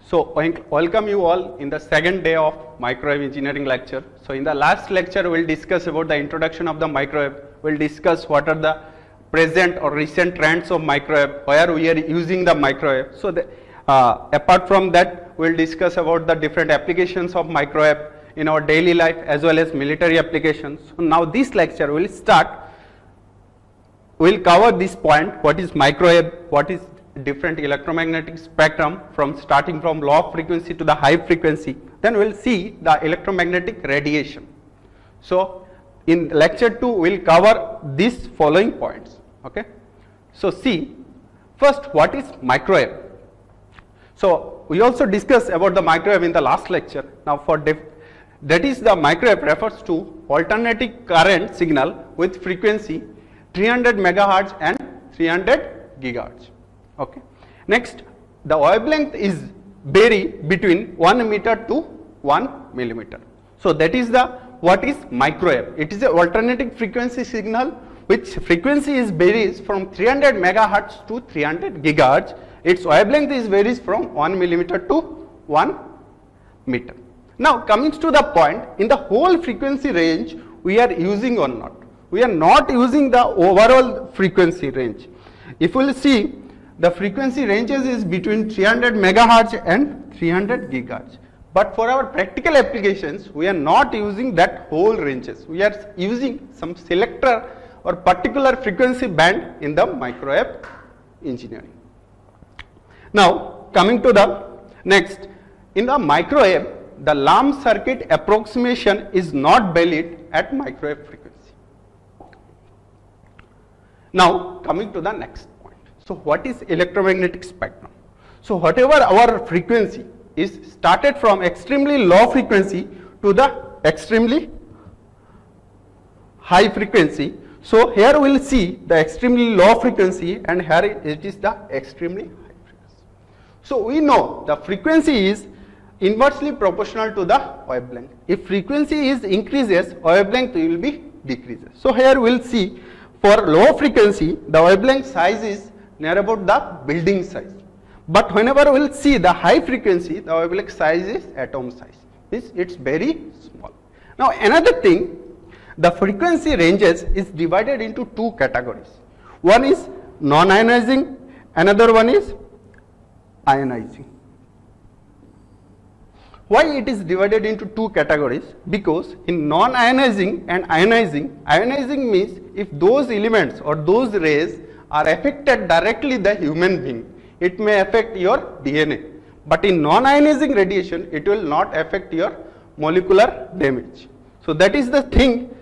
So welcome you all in the second day of microwave engineering lecture. So in the last lecture we will discuss about the introduction of the microwave. We will discuss what are the present or recent trends of microwave, where we are using the microwave. So apart from that, we will discuss about the different applications of microwave in our daily life as well as military applications. So now this lecture will start. We will cover this point, what is microwave, what is different electromagnetic spectrum starting from low frequency to the high frequency. Then we will see the electromagnetic radiation. So in lecture 2 we will cover these following points. Okay. So see, first what is microwave? So we also discussed about the microwave in the last lecture. Now that is the microwave refers to alternating current signal with frequency 300 megahertz and 300 gigahertz. Okay. Next, the wavelength is vary between 1 meter to 1 millimeter. So that is the what is microwave. It is a alternating frequency signal which frequency is varies from 300 megahertz to 300 gigahertz. Its wavelength is varies from 1 millimeter to 1 meter. Now coming to the point, in the whole frequency range we are using or not? We are not using the overall frequency range. If we will see, the frequency ranges is between 300 megahertz and 300 gigahertz. But for our practical applications, we are not using that whole ranges. We are using some selector or particular frequency band in the microwave engineering. Now coming to the next, in the microwave, the alarm circuit approximation is not valid at microwave frequency. Now coming to the next point. So what is electromagnetic spectrum? So whatever our frequency is started from extremely low frequency to the extremely high frequency. So here we will see the extremely low frequency and here it is the extremely high frequency. So we know the frequency is inversely proportional to the wavelength. If frequency is increases, wavelength will be decreases. So here we will see for low frequency the wavelength size is near about the building size. But whenever we will see the high frequency, the wavelength size is atom size. It's very small. Now another thing, the frequency ranges is divided into two categories. One is non-ionizing, another one is ionizing. Why it is divided into two categories? Because in non-ionizing and ionizing, ionizing means if those elements or those rays are affected directly the human being, it may affect your DNA. But in non-ionizing radiation, it will not affect your molecular damage. So that is the thing.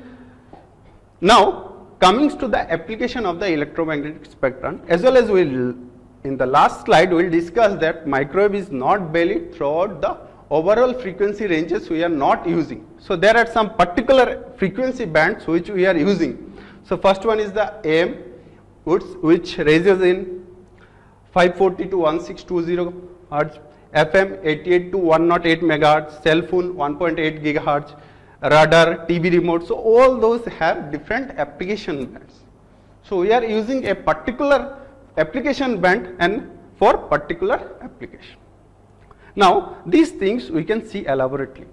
Now coming to the application of the electromagnetic spectrum, as well as in the last slide we will discuss that microwave is not valid throughout the overall frequency ranges we are not using. So there are some particular frequency bands which we are using. So first one is the AM, which ranges in 540 to 1620 Hz, FM 88 to 108 megahertz, cell phone 1.8 gigahertz, radar, TV remote. So all those have different application bands. So we are using a particular application band and for particular application. Now these things we can see elaborately.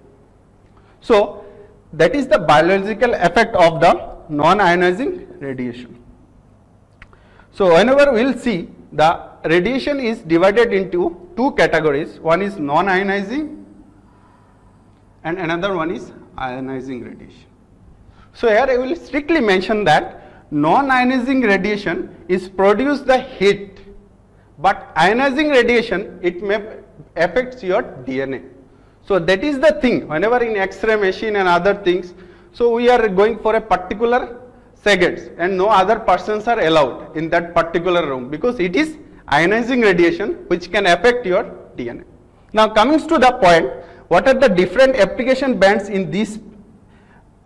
So that is the biological effect of the non-ionizing radiation. So whenever we will see, the radiation is divided into two categories. One is non-ionizing and another one is ionizing radiation. So here I will strictly mention that non-ionizing radiation is produce the heat, but ionizing radiation it may affects your DNA. So that is the thing, whenever in X-ray machine and other things, so we are going for a particular seconds and no other persons are allowed in that particular room because it is ionizing radiation which can affect your DNA. Now coming to the point, what are the different application bands in these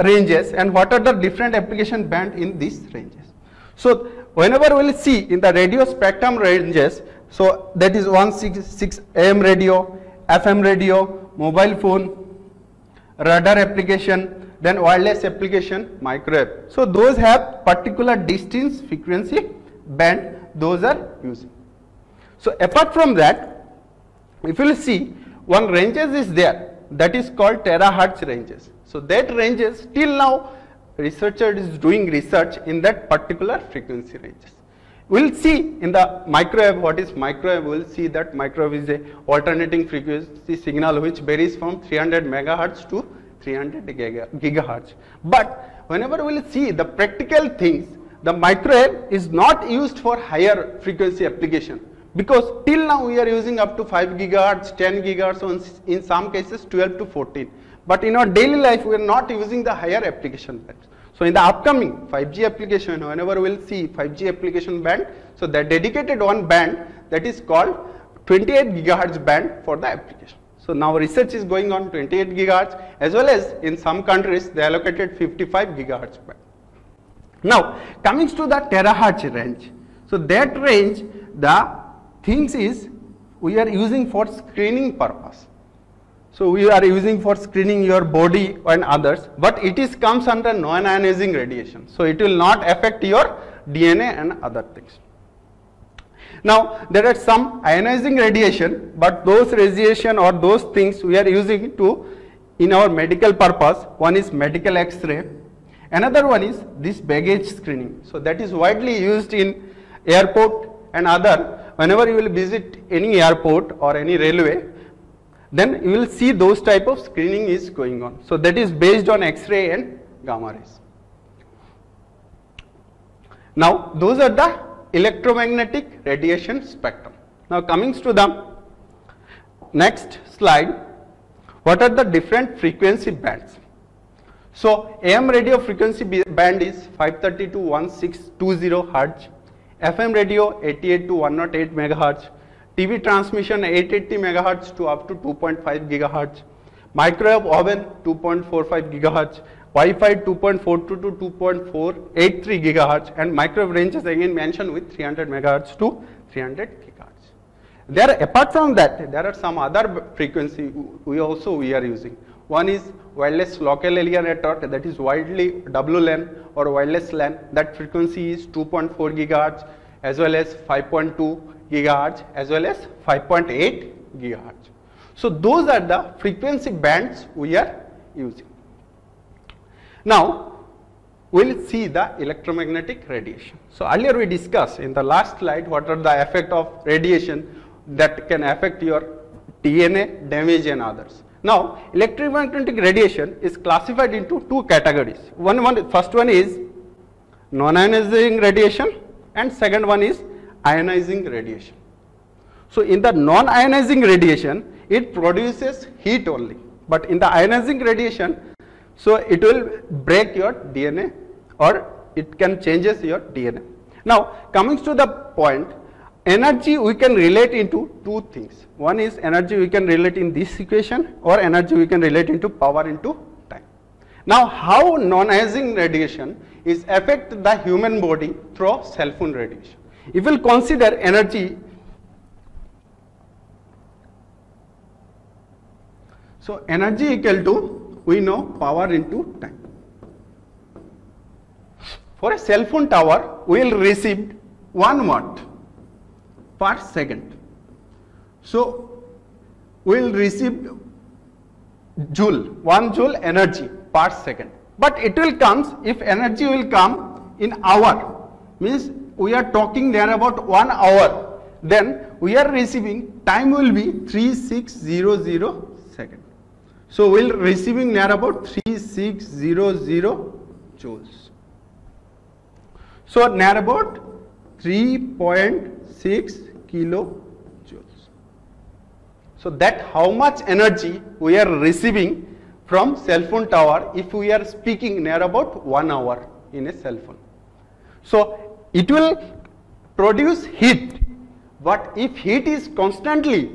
ranges and what are the different application band in these ranges? So whenever we will see in the radio spectrum ranges, so that is 166 AM radio, FM radio, mobile phone, radar application, then wireless application, microwave. So those have particular distance frequency band, those are using. So apart from that, if you will see, one ranges is there that is called terahertz ranges. So that ranges till now researcher is doing research in that particular frequency ranges. We will see in the microwave what is microwave. We will see that microwave is a alternating frequency signal which varies from 300 megahertz to 300 gigahertz. But whenever we will see the practical things, the microwave is not used for higher frequency application, because till now we are using up to 5 gigahertz, 10 gigahertz, or in some cases 12 to 14. But in our daily life we are not using the higher application bands. So in the upcoming 5G application, whenever we will see 5G application band, so that dedicated one band that is called 28 gigahertz band for the application. So now research is going on 28 gigahertz, as well as in some countries they allocated 55 gigahertz band. Now coming to the terahertz range. So that range, the things is we are using for screening purpose. So we are using for screening your body and others, but it is comes under non-ionizing radiation. So it will not affect your DNA and other things. Now there are some ionizing radiation, but those radiation or those things we are using to in our medical purpose. One is medical X-ray, another one is this baggage screening. So that is widely used in airport and other. Whenever you will visit any airport or any railway, then you will see those type of screening is going on. So that is based on X-ray and gamma rays. Now those are the electromagnetic radiation spectrum. Now coming to the next slide, what are the different frequency bands? So AM radio frequency band is 530 to 1620 Hertz, FM radio 88 to 108 megahertz, TV transmission 880 megahertz to up to 2.5 gigahertz, microwave oven 2.45 gigahertz, Wi-Fi 2.42 to 2.483 gigahertz, and microwave ranges again mentioned with 300 megahertz to 300 gigahertz. There, apart from that, there are some other frequency we are using. One is wireless local area network, that is widely WLAN or wireless LAN. That frequency is 2.4 gigahertz, as well as 5.2 gigahertz, as well as 5.8 gigahertz. So those are the frequency bands we are using. Now we will see the electromagnetic radiation. So earlier we discussed in the last slide what are the effect of radiation that can affect your DNA damage and others. Now electromagnetic radiation is classified into two categories. First one is non-ionizing radiation, and second one is ionizing radiation. So in the non-ionizing radiation, it produces heat only, but in the ionizing radiation, so it will break your DNA or it can changes your DNA. Now coming to the point, energy we can relate into two things. One is energy we can relate in this equation, or energy we can relate into power into time. Now how non-ionizing radiation is affect the human body through cell phone radiation. If we will consider energy, so energy equal to, we know, power into time. For a cell phone tower, we will receive 1 watt per second. So we will receive joule, 1 joule energy per second. But it will comes, if energy will come in hour, means we are talking there about 1 hour, then we are receiving time will be 3600 seconds. So we will receiving near about 3600 joules. So near about 3.6 kilojoules. So that how much energy we are receiving from cell phone tower if we are speaking near about 1 hour in a cell phone. So it will produce heat, but if heat is constantly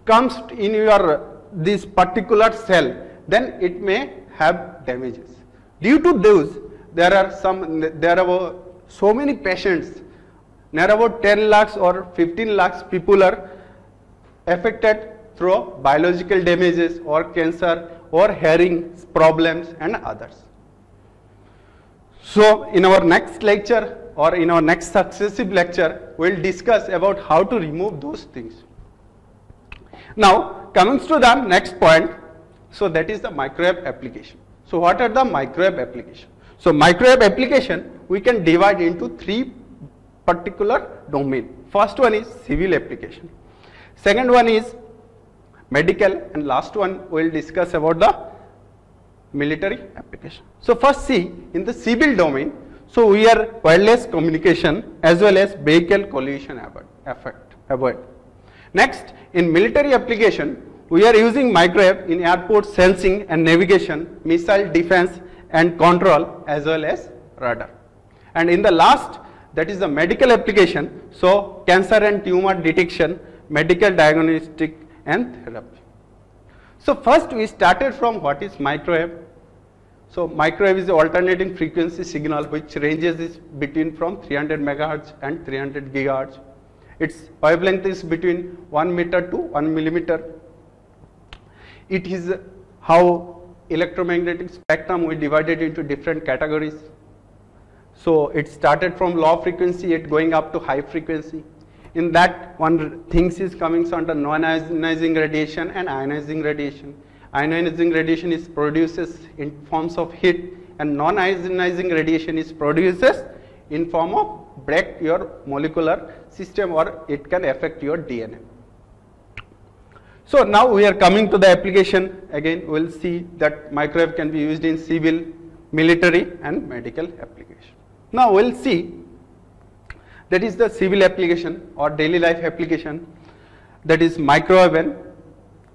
comes in your this particular cell, then it may have damages. Due to those, there are so many patients, near about 10 lakhs or 15 lakhs people are affected through biological damages or cancer or hearing problems and others. So in our next lecture or in our next successive lecture, we will discuss about how to remove those things. Now coming to the next point, so that is the microwave application. So what are the microwave application? So microwave application we can divide into three particular domain. First one is civil application, second one is medical, and last one we will discuss about the military application. So first see in the civil domain, so we are wireless communication as well as vehicle collision avoid. Next, in military application we are using microwave in airport sensing and navigation, missile defense and control as well as radar. And in the last, that is the medical application, so cancer and tumor detection, medical diagnostic and therapy. So first we started from what is microwave. So microwave is the alternating frequency signal which ranges is between from 300 megahertz and 300 gigahertz. Its wavelength is between 1 meter to 1 millimeter. It is how electromagnetic spectrum we divided into different categories. So it started from low frequency, it going up to high frequency. In that one things is coming under non-ionizing radiation and ionizing radiation. Ionizing radiation is produces in forms of heat, and non-ionizing radiation is produces in form of break your molecular system, or it can affect your DNA. So now we are coming to the application. Again we will see that microwave can be used in civil, military and medical application. Now we will see that is the civil application or daily life application, that is microwave.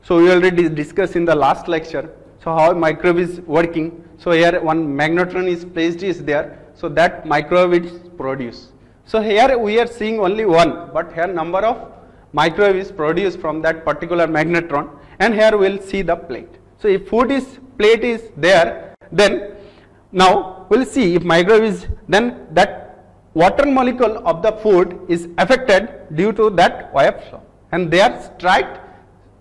So we already discussed in the last lecture, so how microwave is working. So here one magnetron is placed is there, so that microwave is produced. So here we are seeing only one, but here number of microwave is produced from that particular magnetron, and here we will see the plate. So if plate is there, then now we will see if microwave is, then that water molecule of the food is affected due to that wave flow, and they are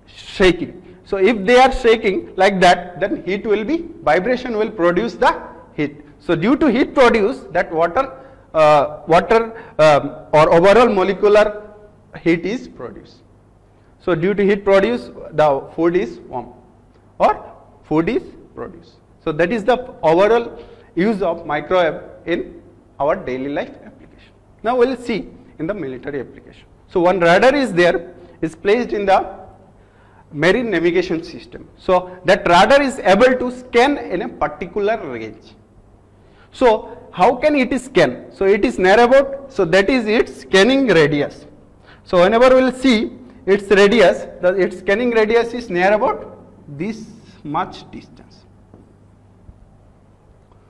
shaking. So if they are shaking like that, then heat will be, vibration will produce the heat. So due to heat produced, that water or overall molecular heat is produced. So due to heat produced, the food is warm or food is produced. So that is the overall use of microwave in our daily life application. Now we will see in the military application. So one radar is there, is placed in the marine navigation system. So that radar is able to scan in a particular range. So how can it scan? So it is near about, so that is its scanning radius. So whenever we will see its radius, its scanning radius is near about this much distance.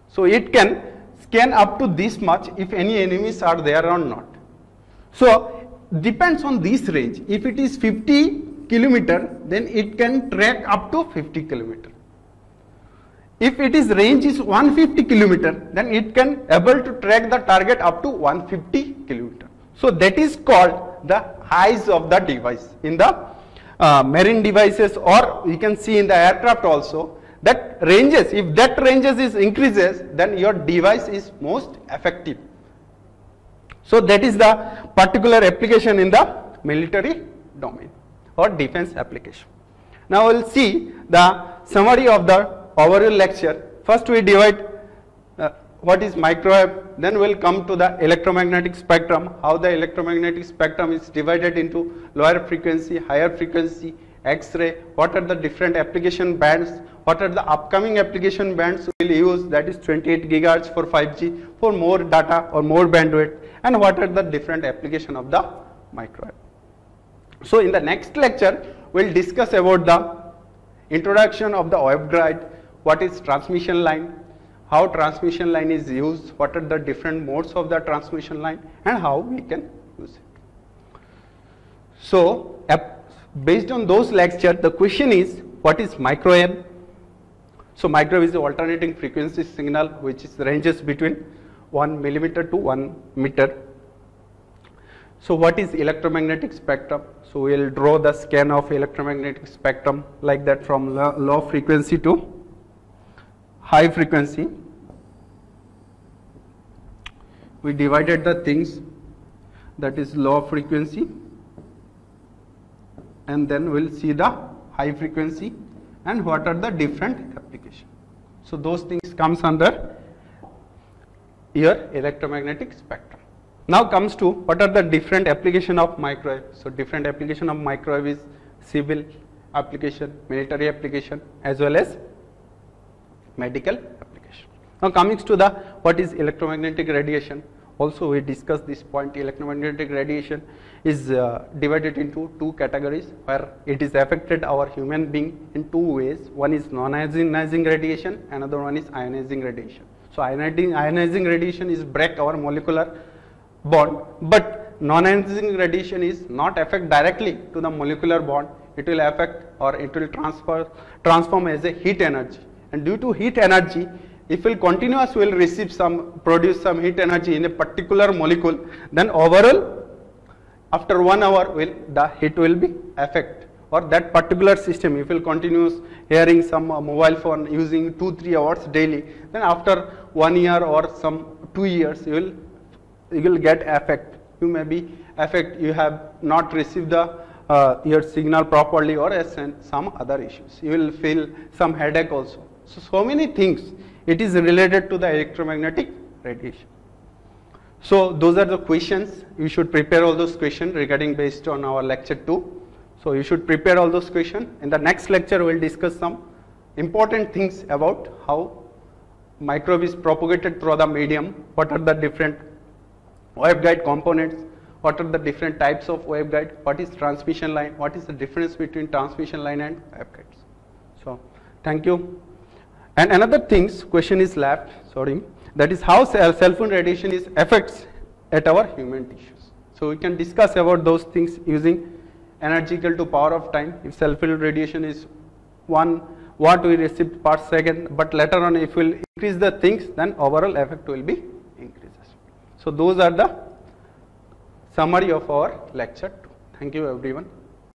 So it can scan up to this much if any enemies are there or not. So depends on this range. If it is 50 kilometer, then it can track up to 50 kilometer. If it is range is 150 kilometer, then it can able to track the target up to 150 kilometer. So that is called the eyes of the device in the marine devices, or you can see in the aircraft also, that ranges, if that ranges is increases, then your device is most effective. So that is the particular application in the military domain or defense application. Now we will see the summary of the overall lecture. First we divide what is microwave, then we will come to the electromagnetic spectrum, how the electromagnetic spectrum is divided into lower frequency, higher frequency, X-ray, what are the different application bands, what are the upcoming application bands we will use, that is 28 gigahertz for 5G for more data or more bandwidth, and what are the different application of the microwave. So in the next lecture we will discuss about the introduction of the waveguide, what is transmission line, how transmission line is used, what are the different modes of the transmission line, and how we can use it. So based on those lectures, the question is, what is microwave? So microwave is the alternating frequency signal which is ranges between 1 millimeter to 1 meter. So what is electromagnetic spectrum? So we will draw the scan of electromagnetic spectrum like that, from low frequency to high frequency. We divided the things, that is low frequency, and then we'll see the high frequency and what are the different applications. So those things comes under your electromagnetic spectrum. Now comes to what are the different application of microwave. So different application of microwave is civil application, military application, as well as medical application. Now coming to the what is electromagnetic radiation. Also we discussed this point. Electromagnetic radiation is divided into two categories where it is affected our human being in two ways. One is non-ionizing radiation, another one is ionizing radiation. So ionizing radiation is break our molecular bond, but non-ionizing radiation is not affect directly to the molecular bond. It will affect or it will transform as a heat energy, and due to heat energy, if will continuous will produce some heat energy in a particular molecule, then overall after 1 hour the heat will be affect, or that particular system if will continues hearing some mobile phone using 2-3 hours daily, then after 1 year or some 2 years you will get affect. You may be affect, you have not received the your signal properly, or some other issues. You will feel some headache also. So many things it is related to the electromagnetic radiation. So those are the questions. You should prepare all those questions regarding based on our lecture 2. So you should prepare all those questions. In the next lecture we will discuss some important things about how microwave is propagated through the medium, what are the different waveguide components, what are the different types of waveguide, what is transmission line, what is the difference between transmission line and waveguides. So thank you. And another things question is left, sorry, that is how cell phone radiation is affects at our human tissues. So we can discuss about those things using energy equal to power of time. If cell phone radiation is 1 watt we receive per second, but later on if we will increase the things, then overall effect will be increases. So those are the summary of our lecture 2. Thank you everyone.